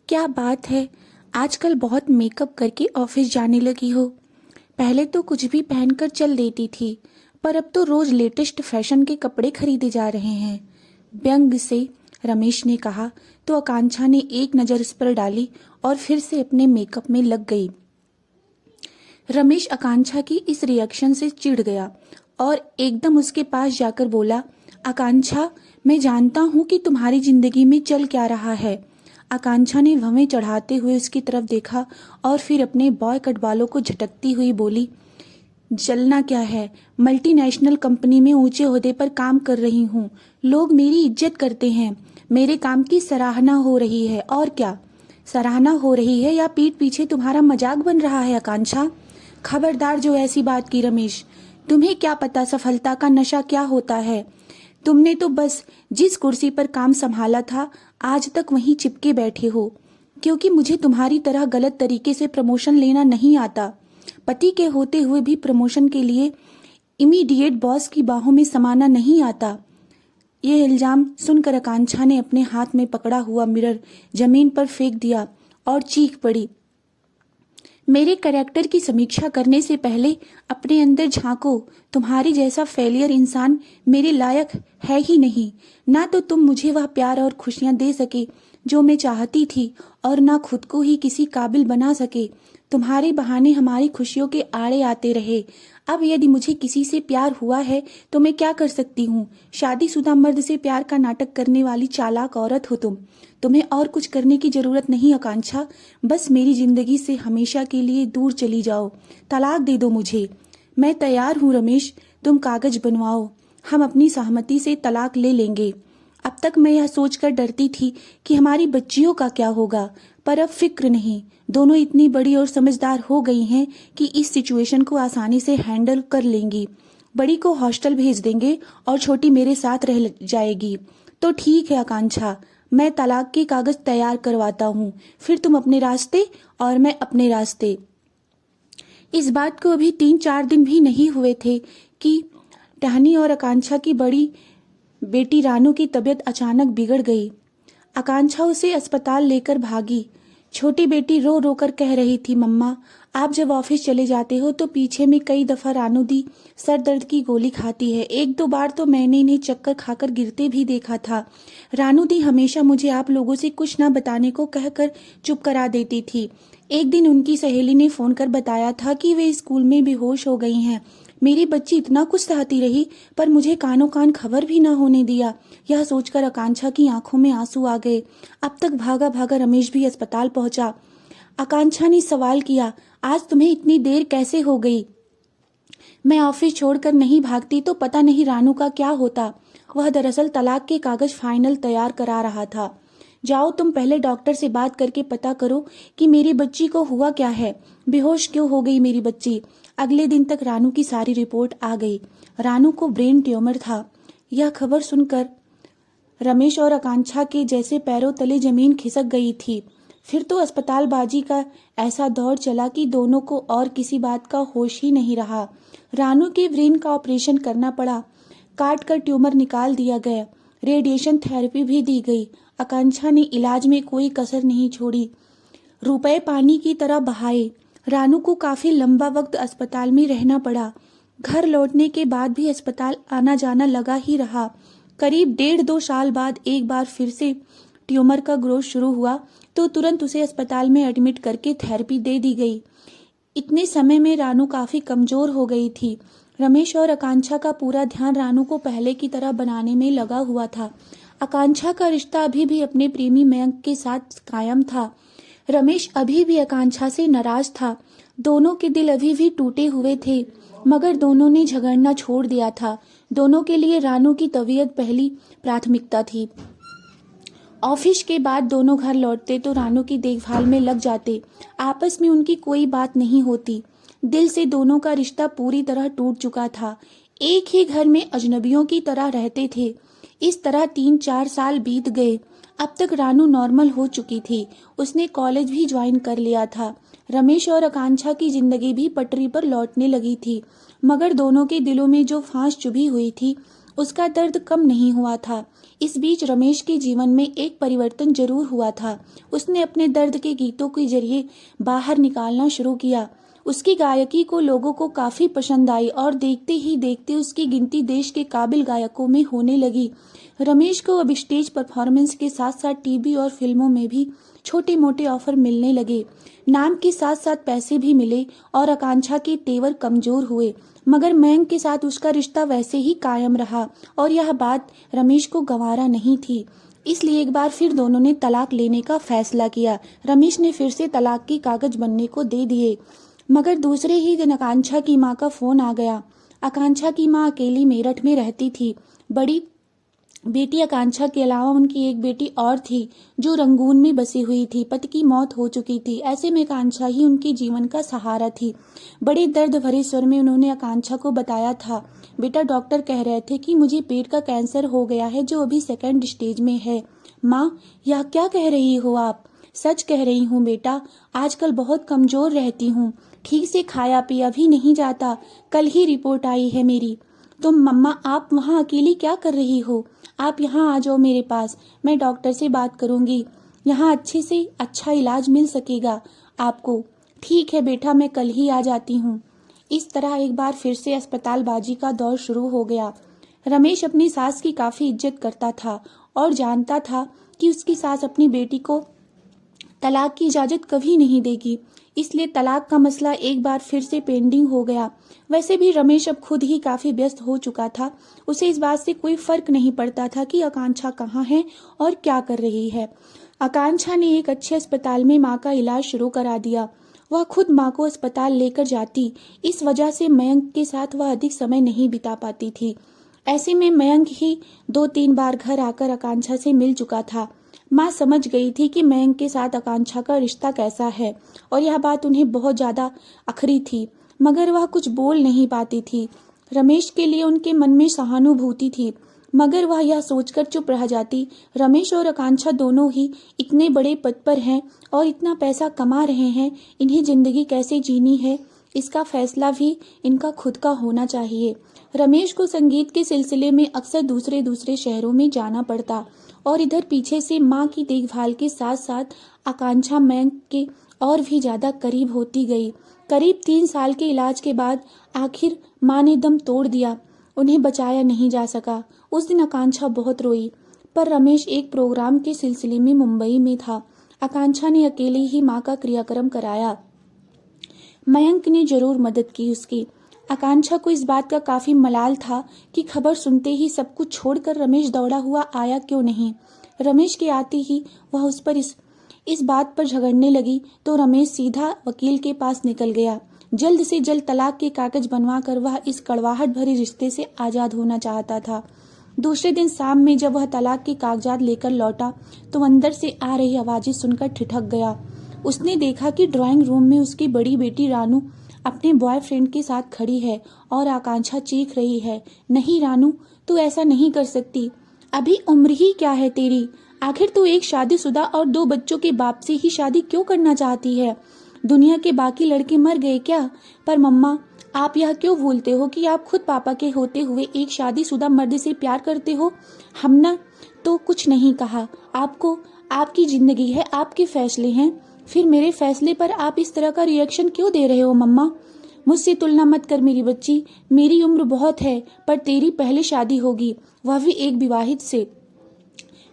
क्या बात है, आजकल बहुत मेकअप करके ऑफिस जाने लगी हो। पहले तो कुछ भी पहनकर चल देती थी, पर अब तो रोज लेटेस्ट फैशन के कपड़े खरीदे जा रहे हैं। व्यंग से रमेश ने कहा तो आकांक्षा ने एक नज़र इस पर डाली और फिर से अपने मेकअप में लग गई। रमेश आकांक्षा की इस रिएक्शन से चिढ़ गया और एकदम उसके पास जाकर बोला, आकांक्षा, मैं जानता हूँ कि तुम्हारी जिंदगी में चल क्या रहा है। आकांक्षा ने भवें चढ़ाते हुए उसकी तरफ देखा और फिर अपने बॉय कट बालों को झटकती हुई बोली, जलना क्या है, मल्टीनेशनल कंपनी में ऊंचे ओहदे पर काम कर रही हूँ। लोग मेरी इज्जत करते हैं, मेरे काम की सराहना हो रही है। और क्या सराहना हो रही है या पीठ पीछे तुम्हारा मजाक बन रहा है आकांक्षा? खबरदार जो ऐसी बात की रमेश। तुम्हें क्या पता सफलता का नशा क्या होता है। तुमने तो बस जिस कुर्सी पर काम संभाला था आज तक वहीं चिपके बैठे हो, क्योंकि मुझे तुम्हारी तरह गलत तरीके से प्रमोशन लेना नहीं आता। पति के होते हुए भी प्रमोशन के लिए इमीडिएट बॉस की बाहों में समाना नहीं आता। ये इल्जाम सुनकर आकांक्षा ने अपने हाथ में पकड़ा हुआ मिरर जमीन पर फेंक दिया और चीख पड़ी, मेरे कैरेक्टर की समीक्षा करने से पहले अपने अंदर झांको। तुम्हारी जैसा फेलियर इंसान मेरे लायक है ही नहीं। ना तो तुम मुझे वह प्यार और खुशियां दे सके जो मैं चाहती थी, और ना खुद को ही किसी काबिल बना सके। तुम्हारे बहाने हमारी खुशियों के आड़े आते रहे। अब यदि मुझे किसी से प्यार हुआ है तो मैं क्या कर सकती हूँ? शादीशुदा मर्द से प्यार का नाटक करने वाली चालाक औरत हो तुम। तुम्हें और कुछ करने की जरूरत नहीं आकांक्षा। बस मेरी जिंदगी से हमेशा के लिए दूर चली जाओ। तलाक दे दो मुझे। मैं तैयार हूँ रमेश, तुम कागज बनवाओ, हम अपनी सहमति से तलाक ले लेंगे। अब तक मैं यह सोचकर डरती थी कि हमारी बच्चियों का क्या होगा, पर अब फिक्र नहीं। दोनों इतनी बड़ी और समझदार हो गई हैं कि इस सिचुएशन को आसानी से हैंडल कर लेंगी। बड़ी को हॉस्टल भेज देंगे और छोटी मेरे साथ रह जाएगी। तो ठीक है आकांक्षा, मैं तलाक के कागज तैयार करवाता हूँ, फिर तुम अपने रास्ते और मैं अपने रास्ते। इस बात को अभी 3-4 दिन भी नहीं हुए थे कि टहनी और आकांक्षा की बड़ी बेटी रानू की तबीयत अचानक बिगड़ गई। आकांक्षा उसे अस्पताल लेकर भागी। छोटी बेटी रो रो कर कह रही थी, मम्मा, आप जब ऑफिस चले जाते हो तो पीछे में कई दफा रानू दी सर दर्द की गोली खाती है। 1-2 बार तो मैंने इन्हें चक्कर खाकर गिरते भी देखा था। रानू दी हमेशा मुझे आप लोगों से कुछ न बताने को कहकर चुप करा देती थी। एक दिन उनकी सहेली ने फोन कर बताया था कि वे स्कूल में बेहोश हो गई हैं। मेरी बच्ची इतना कुछ सहती रही, पर मुझे कानों कान खबर भी ना होने दिया। यह सोचकर आकांक्षा की आंखों में आंसू आ गए। अब तक भागा भागा रमेश भी अस्पताल पहुंचा। आकांक्षा ने सवाल किया, आज तुम्हें इतनी देर कैसे हो गई? मैं ऑफिस छोड़कर नहीं भागती तो पता नहीं रानू का क्या होता। वह दरअसल तलाक के कागज फाइनल तैयार करा रहा था। जाओ तुम पहले डॉक्टर से बात करके पता करो कि मेरी बच्ची को हुआ क्या है, बेहोश क्यों हो गई मेरी बच्ची। अगले दिन तक रानू की सारी रिपोर्ट आ गई। रानू को ब्रेन ट्यूमर था। यह खबर सुनकर रमेश और आकांक्षा के जैसे पैरों तले जमीन खिसक गई थी। फिर तो अस्पतालबाजी का ऐसा दौर चला कि दोनों को और किसी बात का होश ही नहीं रहा। रानू के ब्रेन का ऑपरेशन करना पड़ा। काट कर ट्यूमर निकाल दिया गया। रेडिएशन थेरेपी भी दी गई। आकांक्षा ने इलाज में कोई कसर नहीं छोड़ी, रुपए पानी की तरह बहाए। रानू को काफी लंबा वक्त अस्पताल में रहना पड़ा। घर लौटने के बाद भी अस्पताल आना जाना लगा ही रहा। करीब 1.5-2 साल बाद एक बार फिर से ट्यूमर का ग्रोथ शुरू हुआ तो तुरंत उसे अस्पताल में एडमिट करके थेरेपी दे दी गई। इतने समय में रानू काफी कमजोर हो गई थी। रमेश और आकांक्षा का पूरा ध्यान रानू को पहले की तरह बनाने में लगा हुआ था। आकांक्षा का रिश्ता अभी भी अपने प्रेमी मयंक के साथ कायम था। रमेश अभी भी आकांक्षा से नाराज था। दोनों के दिल अभी भी टूटे हुए थे, मगर दोनों ने झगड़ना छोड़ दिया था। दोनों के लिए रानू की तबीयत पहली प्राथमिकता थी। ऑफिस के बाद दोनों घर लौटते तो रानू की देखभाल में लग जाते। आपस में उनकी कोई बात नहीं होती। दिल से दोनों का रिश्ता पूरी तरह टूट चुका था। एक ही घर में अजनबियों की तरह रहते थे। इस तरह 3-4 साल बीत गए। अब तक रानू नॉर्मल हो चुकी थी। उसने कॉलेज भी ज्वाइन कर लिया था। रमेश और आकांक्षा की जिंदगी भी पटरी पर लौटने लगी थी, मगर दोनों के दिलों में जो फांस चुभी हुई थी उसका दर्द कम नहीं हुआ था। इस बीच रमेश के जीवन में एक परिवर्तन जरूर हुआ था। उसने अपने दर्द के गीतों के जरिए बाहर निकालना शुरू किया। उसकी गायकी को लोगों को काफी पसंद आई और देखते ही देखते उसकी गिनती देश के काबिल गायकों में होने लगी। रमेश को अब स्टेज परफॉर्मेंस के साथ साथ टीवी और फिल्मों में भी छोटे मोटे ऑफर मिलने लगे। नाम के साथ साथ पैसे भी मिले और आकांक्षा के तेवर कमजोर हुए, मगर मयंक के साथ उसका रिश्ता वैसे ही कायम रहा और यह बात रमेश को गंवारा नहीं थी। इसलिए एक बार फिर दोनों ने तलाक लेने का फैसला किया। रमेश ने फिर से तलाक के कागज बनने को दे दिए, मगर दूसरे ही दिन आकांक्षा की माँ का फोन आ गया। आकांक्षा की माँ अकेली मेरठ में रहती थी। बड़ी बेटी आकांक्षा के अलावा उनकी एक बेटी और थी जो रंगून में बसी हुई थी। पति की मौत हो चुकी थी। ऐसे में आकांक्षा ही उनके जीवन का सहारा थी। बड़े दर्द भरे स्वर में उन्होंने आकांक्षा को बताया था, बेटा डॉक्टर कह रहे थे कि मुझे पेट का कैंसर हो गया है जो अभी 2nd स्टेज में है। माँ, यह क्या कह रही हो आप? सच कह रही हूँ बेटा, आजकल बहुत कमजोर रहती हूँ, ठीक से खाया पिया भी नहीं जाता। कल ही रिपोर्ट आई है मेरी। तो मम्मा, आप वहाँ अकेली क्या कर रही हो? आप यहाँ आ जाओ मेरे पास, मैं डॉक्टर से बात करूंगी। यहाँ अच्छे से अच्छा इलाज मिल सकेगा आपको। ठीक है बेटा, मैं कल ही आ जाती हूँ। इस तरह एक बार फिर से अस्पतालबाजी का दौर शुरू हो गया। रमेश अपनी सास की काफी इज्जत करता था और जानता था कि उसकी सास अपनी बेटी को तलाक की इजाजत कभी नहीं देगी। इसलिए तलाक का मसला एक बार फिर से पेंडिंग हो गया। वैसे भी रमेश अब खुद ही काफी व्यस्त हो चुका था। उसे इस बात से कोई फर्क नहीं पड़ता था कि आकांक्षा कहाँ है और क्या कर रही है। आकांक्षा ने एक अच्छे अस्पताल में माँ का इलाज शुरू करा दिया। वह खुद माँ को अस्पताल लेकर जाती। इस वजह से मयंक के साथ वह अधिक समय नहीं बिता पाती थी। ऐसे में मयंक ही 2-3 बार घर आकर आकांक्षा से मिल चुका था। माँ समझ गई थी कि मयंक के साथ आकांक्षा का रिश्ता कैसा है और यह बात उन्हें बहुत ज्यादा अखरी थी, मगर वह कुछ बोल नहीं पाती थी। रमेश के लिए उनके मन में सहानुभूति थी, मगर वह यह सोचकर चुप रह जाती, रमेश और आकांक्षा दोनों ही इतने बड़े पद पर हैं और इतना पैसा कमा रहे हैं, इन्हें जिंदगी कैसे जीनी है इसका फैसला भी इनका खुद का होना चाहिए। रमेश को संगीत के सिलसिले में अक्सर दूसरे शहरों में जाना पड़ता और इधर पीछे से माँ की देखभाल के साथ साथ आकांक्षा मयंक के और भी ज्यादा करीब होती गई। करीब 3 साल के इलाज के बाद आखिर माँ ने दम तोड़ दिया। उन्हें बचाया नहीं जा सका। उस दिन आकांक्षा बहुत रोई, पर रमेश एक प्रोग्राम के सिलसिले में मुंबई में था। आकांक्षा ने अकेले ही माँ का क्रियाक्रम कराया। मयंक ने जरूर मदद की उसकी। आकांक्षा को इस बात का काफी मलाल था कि खबर सुनते ही सब कुछ छोड़कर रमेश दौड़ा हुआ आया क्यों नहीं। रमेश के आते ही वह उस पर इस बात पर झगड़ने लगी तो रमेश सीधा वकील के पास निकल गया। जल्द से जल्द तलाक के कागज बनवाकर वह इस कड़वाहट भरे रिश्ते से आजाद होना चाहता था। दूसरे दिन शाम में जब वह तलाक के कागजात लेकर लौटा तो अंदर से आ रही आवाजें सुनकर ठिठक गया। उसने देखा कि ड्राइंग रूम में उसकी बड़ी बेटी रानू अपने बॉयफ्रेंड के साथ खड़ी है और आकांक्षा चीख रही है, नहीं रानू, तू ऐसा नहीं कर सकती। अभी उम्र ही क्या है तेरी? आखिर तू एक शादीशुदा और 2 बच्चों के बाप से ही शादी क्यों करना चाहती है? दुनिया के बाकी लड़के मर गए क्या? पर मम्मा, आप यह क्यों भूलते हो कि आप खुद पापा के होते हुए एक शादीशुदा मर्द से प्यार करते हो? हमने तो कुछ नहीं कहा आपको। आपकी जिंदगी है, आपके फैसले हैं। फिर मेरे फैसले पर आप इस तरह का रिएक्शन क्यों दे रहे हो मम्मा? मुझसे तुलना मत कर मेरी बच्ची। मेरी उम्र बहुत है, पर तेरी पहले शादी होगी, वह भी एक विवाहित से।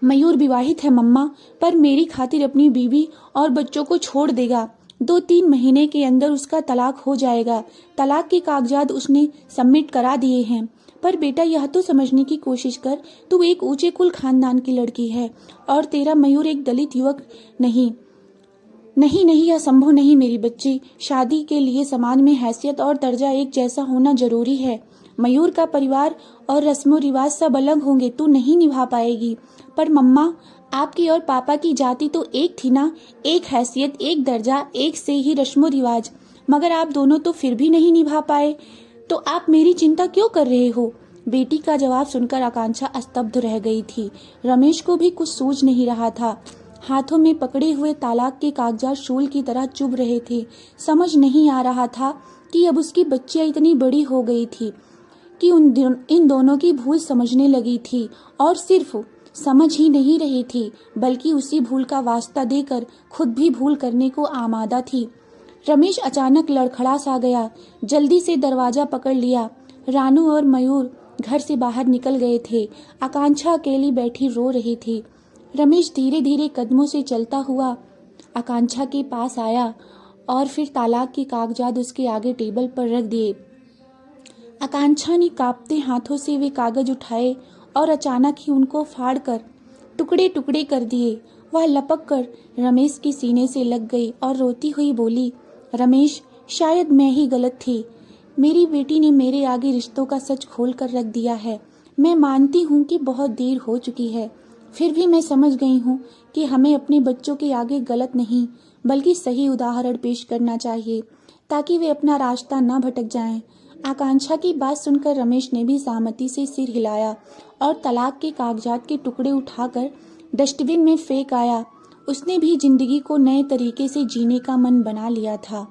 मयूर विवाहित है मम्मा, पर मेरी खातिर अपनी बीवी और बच्चों को छोड़ देगा। 2-3 महीने के अंदर उसका तलाक हो जाएगा। तलाक के कागजात उसने सबमिट करा दिए हैं। पर बेटा, यह तो समझने की कोशिश कर, तू एक ऊंचे कुल खानदान की लड़की है और तेरा मयूर एक दलित युवक नहीं। नहीं नहीं, यह संभव नहीं मेरी बच्ची। शादी के लिए समाज में हैसियत और दर्जा एक जैसा होना जरूरी है। मयूर का परिवार और रस्मो रिवाज सब अलग होंगे, तू नहीं निभा पाएगी। पर मम्मा, आपकी और पापा की जाति तो एक थी ना, एक हैसियत, एक दर्जा, एक से ही रस्मो रिवाज, मगर आप दोनों तो फिर भी नहीं निभा पाए, तो आप मेरी चिंता क्यों कर रहे हो? बेटी का जवाब सुनकर आकांक्षा स्तब्ध रह गई थी। रमेश को भी कुछ सूझ नहीं रहा था। हाथों में पकड़े हुए तलाक के कागजात शूल की तरह चुभ रहे थे। समझ नहीं आ रहा था कि अब उसकी बच्चियां इतनी बड़ी हो गई थी कि इन दोनों की भूल समझने लगी थी और सिर्फ समझ ही नहीं रही थी बल्कि उसी भूल का वास्ता देकर खुद भी भूल करने को आमादा थी। रमेश अचानक लड़खड़ा सा गया, जल्दी से दरवाजा पकड़ लिया। रानू और मयूर घर से बाहर निकल गए थे। आकांक्षा अकेली बैठी रो रही थी। रमेश धीरे धीरे कदमों से चलता हुआ आकांक्षा के पास आया और फिर तलाक के कागजात उसके आगे टेबल पर रख दिए। आकांक्षा ने कांपते हाथों से वे कागज उठाए और अचानक ही उनको फाड़कर टुकड़े टुकड़े कर दिए। वह लपक कर रमेश के सीने से लग गई और रोती हुई बोली, रमेश, शायद मैं ही गलत थी। मेरी बेटी ने मेरे आगे रिश्तों का सच खोल कर रख दिया है। मैं मानती हूँ कि बहुत देर हो चुकी है, फिर भी मैं समझ गई हूँ कि हमें अपने बच्चों के आगे गलत नहीं बल्कि सही उदाहरण पेश करना चाहिए ताकि वे अपना रास्ता न भटक जाएं। आकांक्षा की बात सुनकर रमेश ने भी सहमति से सिर हिलाया और तलाक के कागजात के टुकड़े उठाकर डस्टबिन में फेंक आया। उसने भी जिंदगी को नए तरीके से जीने का मन बना लिया था।